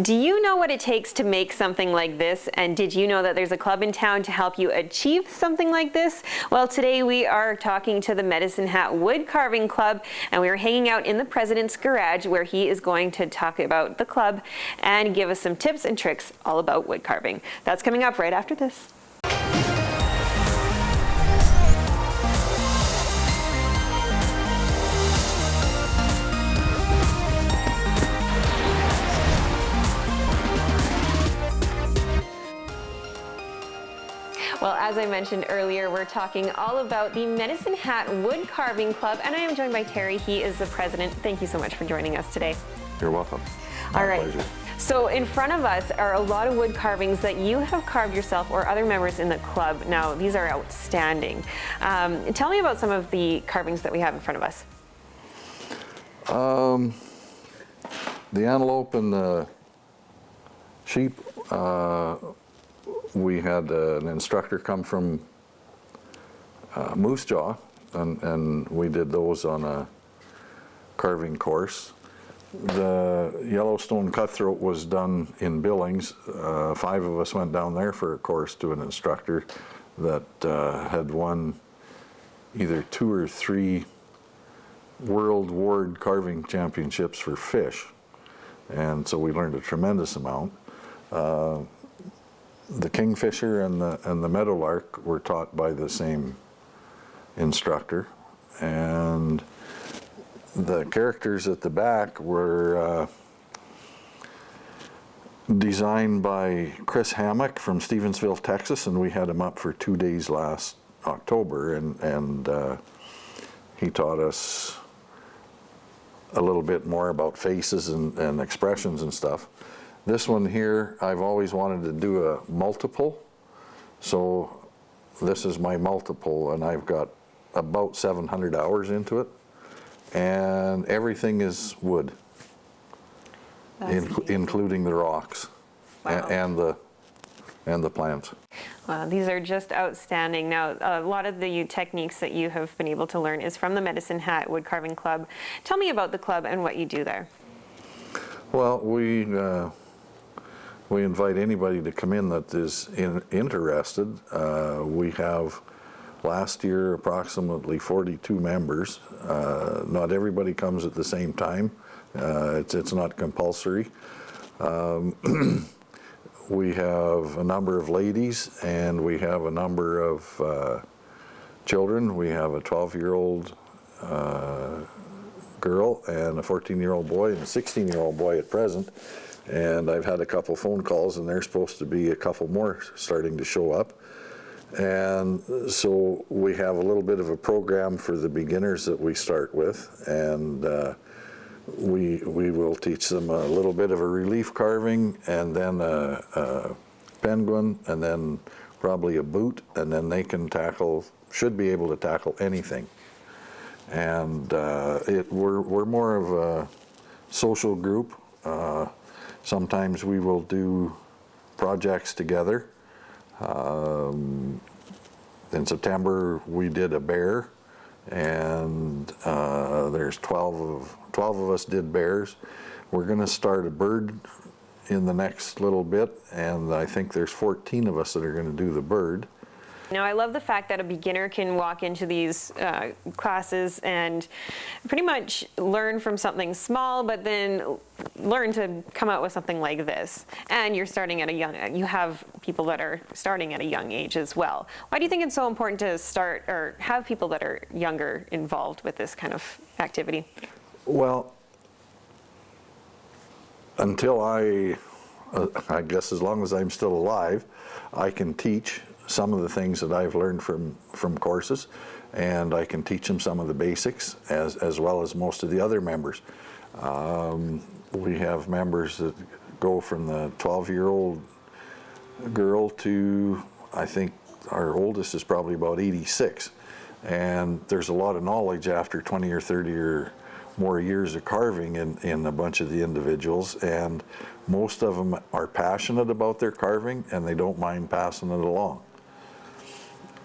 Do you know what it takes to make something like this? And did you know that there's a club in town to help you achieve something like this? Well, today we are talking to the Medicine Hat Wood Carving Club, and we are hanging out in the President's Garage, where he is going to talk about the club and give us some tips and tricks all about wood carving. That's coming up right after this. Well, as I mentioned earlier, we're talking all about the Medicine Hat Wood Carving Club, and I am joined by Terry. He is the president. Thank you so much for joining us today. You're welcome. All right. Pleasure. So in front of us are a lot of wood carvings that you have carved yourself or other members in the club. Now, these are outstanding. Tell me about some of the carvings that we have in front of us. The antelope and the sheep, we had an instructor come from Moose Jaw, and we did those on a carving course. The Yellowstone cutthroat was done in Billings. 5 of us went down there for a course to an instructor that had won either 2 or 3 World Ward carving championships for fish, and so we learned a tremendous amount. The kingfisher and the meadowlark were taught by the same instructor, and the characters at the back were designed by Chris Hammock from Stevensville, Texas, and we had him up for 2 days last October, and he taught us a little bit more about faces and expressions and stuff. This one here, I've always wanted to do a multiple, so this is my multiple, and I've got about 700 hours into it, and everything is wood, including the rocks. Wow. and the plants. Wow, these are just outstanding. Now, a lot of the techniques that you have been able to learn is from the Medicine Hat Wood Carving Club. Tell me about the club and what you do there. Well, we invite anybody to come in that is interested. We have last year approximately 42 members. Not everybody comes at the same time. It's not compulsory. We have a number of ladies, and we have a number of children. We have a 12-year-old girl and a 14-year-old boy and a 16-year-old boy at present. And I've had a couple phone calls, and there's supposed to be a couple more starting to show up. And so we have a little bit of a program for the beginners that we start with, and we will teach them a little bit of a relief carving, and then a penguin, and then probably a boot, and then they can should be able to tackle anything. And we're more of a social group. Sometimes we will do projects together. In September we did a bear, and there's 12 of us did bears. We're going to start a bird in the next little bit, and I think there's 14 of us that are going to do the bird. Now, I love the fact that a beginner can walk into these classes and pretty much learn from something small, but then learn to come out with something like this. And you have people that are starting at a young age as well. Why do you think it's so important to start or have people that are younger involved with this kind of activity? Well, until I guess as long as I'm still alive, I can teach some of the things that I've learned from courses, and I can teach them some of the basics as well as most of the other members. We have members that go from the 12-year-old girl to, I think our oldest is probably about 86, and there's a lot of knowledge after 20 or 30 or more years of carving in a bunch of the individuals, and most of them are passionate about their carving, and they don't mind passing it along.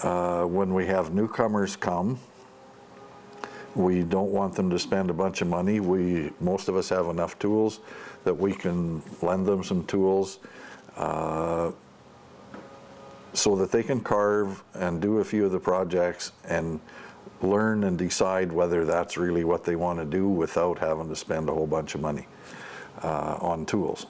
When we have newcomers come, we don't want them to spend a bunch of money. Most of us have enough tools that we can lend them some tools so that they can carve and do a few of the projects and learn and decide whether that's really what they want to do without having to spend a whole bunch of money on tools.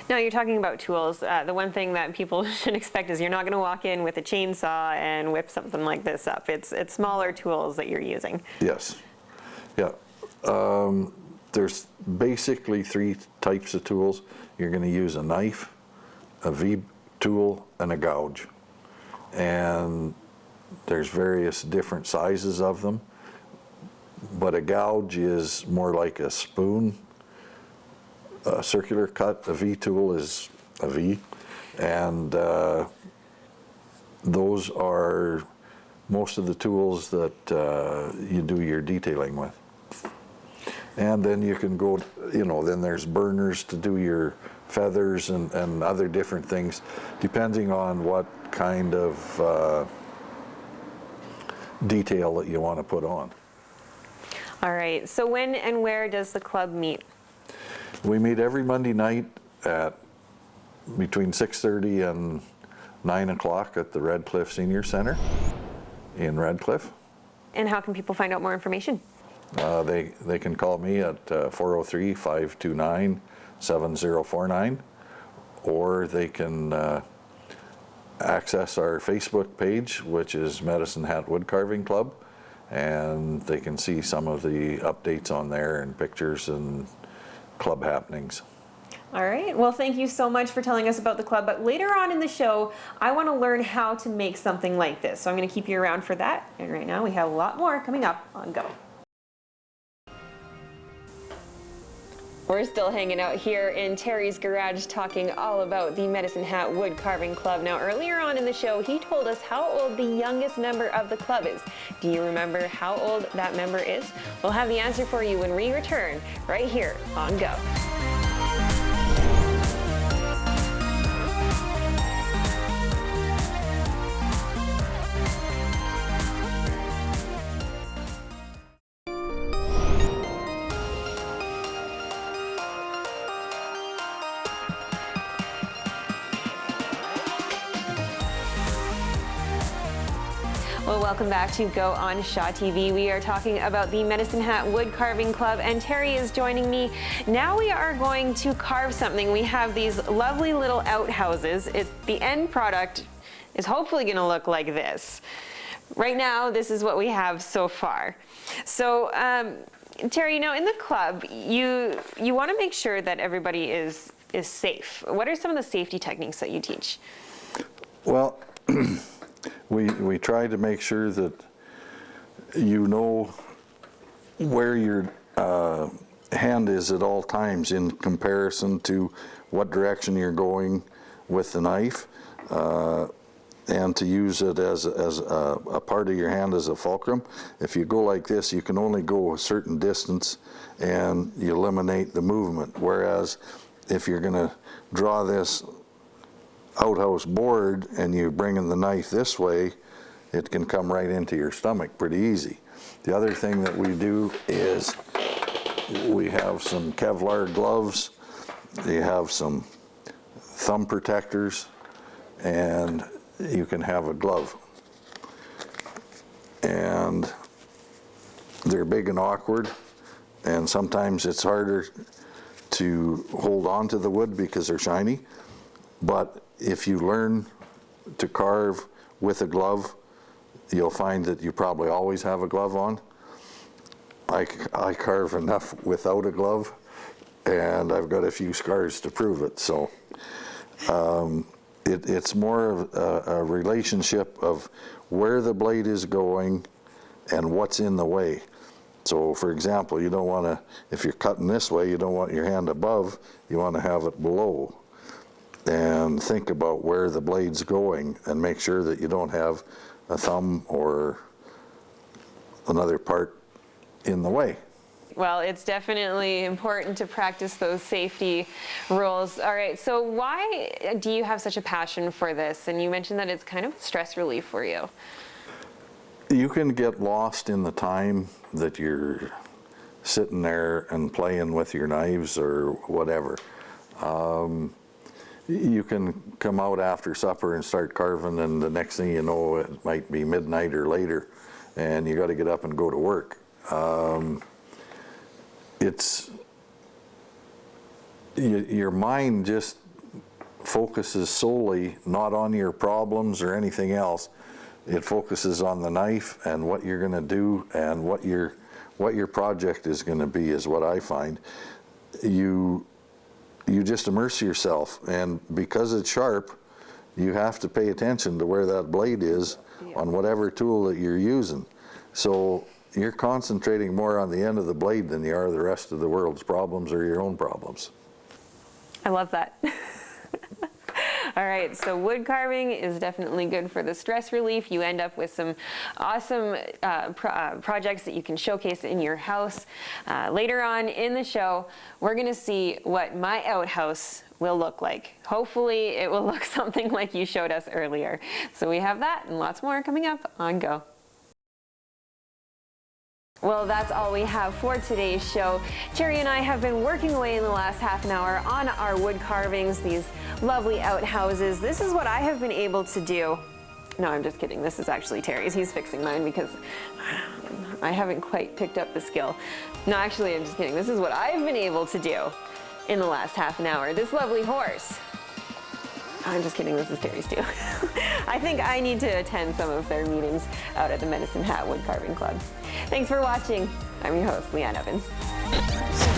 Now you're talking about tools. The one thing that people should expect is you're not going to walk in with a chainsaw and whip something like this up. It's smaller tools that you're using. Yes. Yeah. There's basically 3 types of tools. You're going to use a knife, a V-tool, and a gouge. And there's various different sizes of them. But a gouge is more like a spoon. A circular cut, a V-tool is a V, and those are most of the tools that you do your detailing with. And then you can go, then there's burners to do your feathers and other different things, depending on what kind of detail that you want to put on. All right, so when and where does the club meet? We meet every Monday night at between 6:30 and 9 o'clock at the Red Cliff Senior Center in Red Cliff. And how can people find out more information? They can call me at 403-529-7049, or they can access our Facebook page, which is Medicine Hat Wood Carving Club, and they can see some of the updates on there and pictures and club happenings. All right, well, thank you so much for telling us about the club, but later on in the show, I want to learn how to make something like this, so I'm going to keep you around for that, and right now we have a lot more coming up on Go. We're still hanging out here in Terry's garage talking all about the Medicine Hat Wood Carving Club. Now, earlier on in the show, he told us how old the youngest member of the club is. Do you remember how old that member is? We'll have the answer for you when we return right here on Go. Well, welcome back to Go on Shaw TV. We are talking about the Medicine Hat Wood Carving Club, and Terry is joining me. Now we are going to carve something. We have these lovely little outhouses. The end product is hopefully going to look like this. Right now, this is what we have so far. So, Terry, in the club, you want to make sure that everybody is safe. What are some of the safety techniques that you teach? Well, we try to make sure that you know where your hand is at all times in comparison to what direction you're going with the knife, and to use it as a part of your hand as a fulcrum. If you go like this, you can only go a certain distance and you eliminate the movement, whereas if you're going to draw this outhouse board and you bring in the knife this way, it can come right into your stomach pretty easy. The other thing that we do is we have some Kevlar gloves, you have some thumb protectors, and you can have a glove. And they're big and awkward, and sometimes it's harder to hold on to the wood because they're shiny, but if you learn to carve with a glove, you'll find that you probably always have a glove on. I carve enough without a glove, and I've got a few scars to prove it. So it's more of a relationship of where the blade is going and what's in the way. So for example, you don't want to, if you're cutting this way, you don't want your hand above, you want to have it below. And think about where the blade's going and make sure that you don't have a thumb or another part in the way. Well, it's definitely important to practice those safety rules. All right, so why do you have such a passion for this? And you mentioned that it's kind of stress relief for you. You can get lost in the time that you're sitting there and playing with your knives or whatever. You can come out after supper and start carving, and the next thing you know, it might be midnight or later, and you got to get up and go to work. Your mind just focuses solely not on your problems or anything else. It focuses on the knife and what you're going to do and what your project is going to be, is what I find. You just immerse yourself, and because it's sharp, you have to pay attention to where that blade is on whatever tool that you're using. So you're concentrating more on the end of the blade than you are the rest of the world's problems or your own problems. I love that. All right, so wood carving is definitely good for the stress relief. You end up with some awesome projects that you can showcase in your house. Later on in the show, we're gonna see what my outhouse will look like. Hopefully it will look something like you showed us earlier. So we have that and lots more coming up on Go. Well, that's all we have for today's show. Terry and I have been working away in the last half an hour on our wood carvings, these lovely outhouses. This is what I have been able to do. No, I'm just kidding. This is actually Terry's. He's fixing mine because I haven't quite picked up the skill. No, actually, I'm just kidding. This is what I've been able to do in the last half an hour. This lovely horse. I'm just kidding, this is Terry's too. I think I need to attend some of their meetings out at the Medicine Hat Wood Carving Club. Thanks for watching. I'm your host, Leanne Evans.